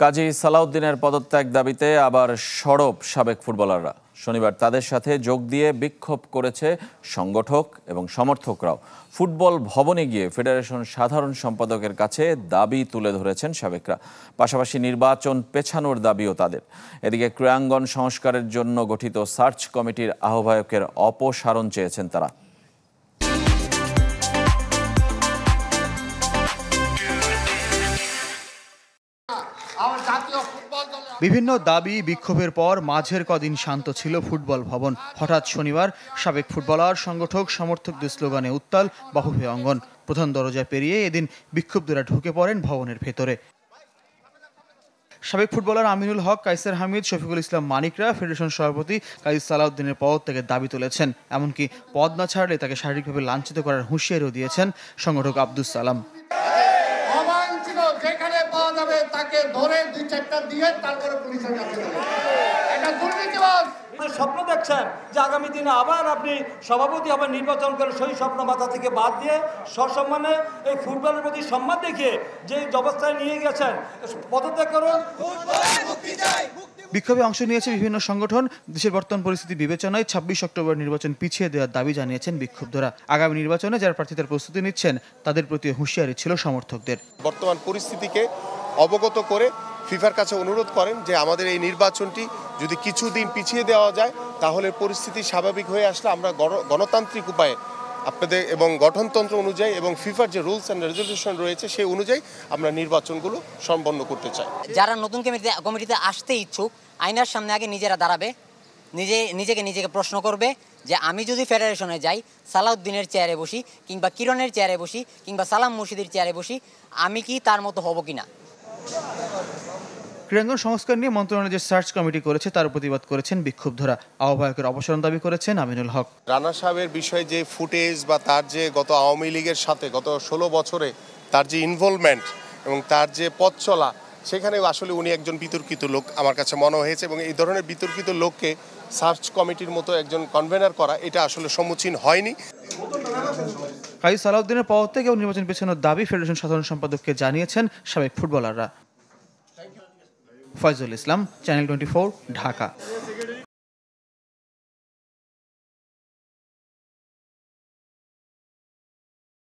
কাজী সালাউদ্দিনের পদত্যাগ দাবিতে আবার সরব সাবেক ফুটবলাররা। শনিবার তাদের সাথে যোগ দিয়ে বিক্ষোভ করেছে সংগঠক এবং সমর্থকরাও। ফুটবল ভবনে গিয়ে ফেডারেশন সাধারণ সম্পাদকের কাছে দাবি তুলে ধরেছেন সাবেকরা। পাশাপাশি নির্বাচন পেছানোর দাবিও তাদের। এদিকে ক্রীড়াঙ্গন সংস্কারের জন্য গঠিত সার্চ কমিটির আহ্বায়কের অপসারণ চেয়েছেন তারা। বিভিন্ন দাবি বিক্ষোভের পর মাঝের কদিন শান্ত ছিল ফুটবল ভবন। হঠাৎ শনিবার সাবেক ফুটবলার, সংগঠক, সমর্থকদের স্লোগানে উত্তাল বাফুফে অঙ্গন। প্রধান দরজা পেরিয়ে এদিন বিক্ষুব্ধরা ঢুকে পড়েন ভবনের ভেতরে। সাবেক ফুটবলার আমিনুল হক, কাইসার হামিদ, শফিকুল ইসলাম মানিকরা ফেডারেশন সভাপতি কাজী সালাউদ্দিনের পদত্যাগের দাবি তুলেছেন। এমনকি পদ না ছাড়লে তাকে শারীরিকভাবে লাঞ্ছিত করার হুঁশিয়ারিও দিয়েছেন সংগঠক আব্দুস সালাম। যেখানে পাওয়া যাবে তাকে ধরে 2-4টা দিয়ে তারপরে পুলিশের কাছে যাবে। এটা দুর্নীতিবাজ। স্বপ্ন দেখছেন যে আগামী দিনে আবার আপনি সভাপতি আবার নির্বাচন করে সেই স্বপ্ন মাথা থেকে বাদ দিয়ে সসম্মানে এই ফুটবলের প্রতি সম্মান দেখিয়ে যে অবস্থায় নিয়ে গেছেন পদত্যাগ করুন। বিক্ষোভে অংশ নিয়েছে বিভিন্ন সংগঠন। দেশের বর্তমান পরিস্থিতি বিবেচনায় 26 অক্টোবর নির্বাচন পিছিয়ে দেওয়ার দাবি জানিয়েছেন বিক্ষুব্ধরা। আগামী নির্বাচনে যারা প্রার্থীদের প্রস্তুতি নিচ্ছেন তাদের প্রতি হুঁশিয়ারি ছিল সমর্থকদের। বর্তমান পরিস্থিতিকে অবগত করে ফিফার কাছে অনুরোধ করেন যে আমাদের এই নির্বাচনটি যদি কিছুদিন পিছিয়ে দেওয়া যায় তাহলে পরিস্থিতি স্বাভাবিক হয়ে আসলে আমরা গণতান্ত্রিক উপায়ে আপনাদের এবং গঠনতন্ত্র অনুযায়ী এবং ফিফার যে রুলস অ্যান্ড রেজুলেশন রয়েছে সেই অনুযায়ী আমরা নির্বাচনগুলো সম্পন্ন করতে চাই। যারা নতুন কমিটিতে আসতে ইচ্ছুক আয়নার সামনে আগে নিজেরা দাঁড়াবে, নিজেকে প্রশ্ন করবে যে আমি যদি ফেডারেশনে যাই, সালাউদ্দিনের চেয়ারে বসি কিংবা কিরণের চেয়ারে বসি কিংবা সালাম মুর্শিদের চেয়ারে বসি, আমি কি তার মতো হব কিনা। ক্রীড়াঙ্গন সংস্কার নিয়ে মন্ত্রণালয় যে সার্চ কমিটি করেছে তার প্রতিবাদ করেছেন বিক্ষুব্ধরা। আহ্বায়কের অপসারণ দাবি করেছেন আমিনুল হক। রানা সাহেবের বিষয়ে যে ফুটেজ বা তার যে গত আওয়ামী লীগের সাথে গত 16 বছরে তার যে ইনভলভমেন্ট এবং তার যে পথ চলা, সেখানে আসলে উনি একজন বিতর্কিত লোক আমার কাছে মনে হয়েছে এবং এই ধরনের বিতর্কিত লোককে সার্চ কমিটির মতো একজন কনভেনার করা এটা আসলে সম্মুখীন হয়নি। কাজী সালাউদ্দিনের পদত্যাগ এবং নির্বাচন পেছানোর দাবি ফেডারেশন সাধারণ সম্পাদককে জানিয়েছেন সাবেক ফুটবলাররা। ফয়জুল ইসলাম, চ্যানেল 24, ঢাকা।